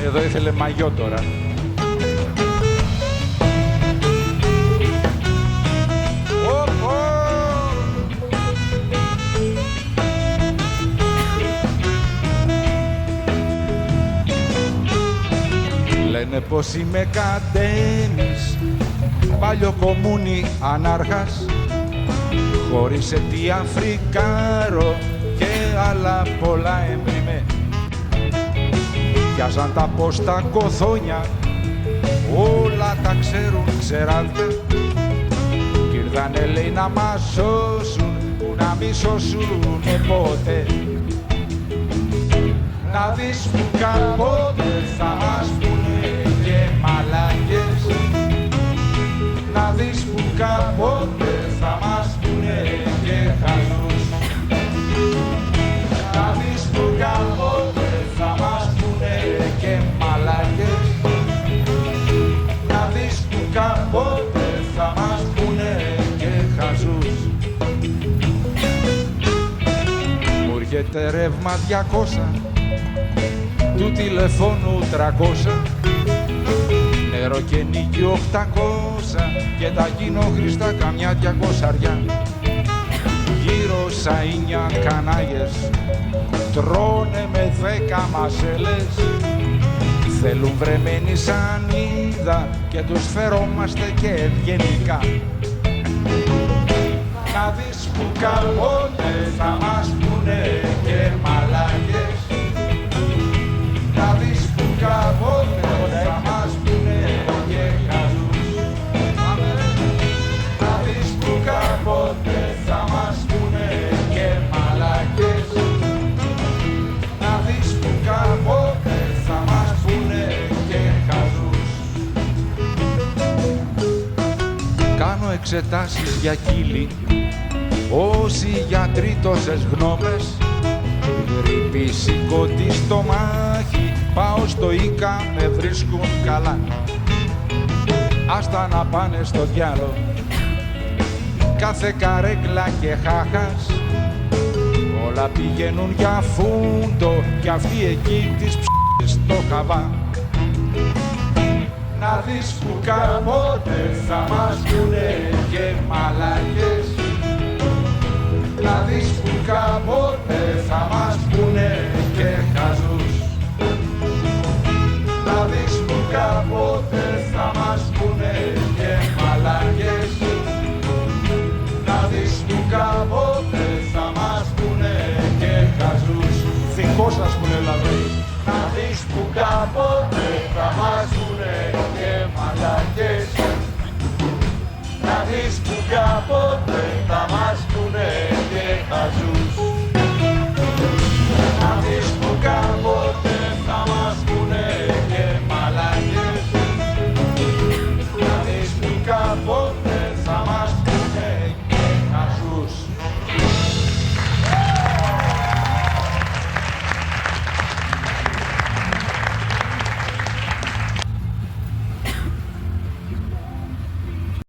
Εδώ ήθελε μαγιό τώρα. Λένε πως είμαι κατέμις, παλιό κομμούνι ανάρχας, χωρίς αιτία φρικάρο και άλλα πολλά εμπριμέ. Πιάσαν τα πως τα κοθόνια, όλα τα ξέρουν ξεράδια, κι ήρθανε λέει να μας σώσουν, που να μη σώσουνε ποτέ. Να δεις που κάποτε θα μας πούνε και μαλάκες, να δεις που κάποτε θα μας πούνε και χαζούς, να δεις που κάποτε θα μας πούνε και μαλάκες, να δεις που κάποτε θα μας πούνε και χαζούς. Μου έρχεται ρεύμα 200, του τηλεφώνου 300, νερό και νίκη 800 και τα κοινόχρηστα καμιά 200. Γύρω σαΐνια κανάγες τρώνε με 10 μασέλες, θέλουν βρεμένη σανίδα και τους φερόμαστε και ευγενικά. Να δεις που κάποτε θα μας πούνε και μαλάκες, να δεις που κάποτε θα μας πούνε και χαζούς, να δεις που κάποτε θα μας πούνε και μαλάκες, να δεις που κάποτε θα μας πούνε και χαζούς. Κάνω εξετάσεις για κύλι, όσοι γιατροί τόσες γνώμες, γρήπη σηκώτη στο μάχη, πάω στο Ίκα, με βρίσκουν καλά. Άστα να πάνε στο διάλο, κάθε καρέκλα και χάχας, όλα πηγαίνουν για φούντο κι αυτή εκεί της ψ***ης στο χαβά. Να δεις που κάποτε θα μας πούνε και μαλάκες, να δεις που κάποτε θα μας πούνε και χαζούς, να δεις που κάποτε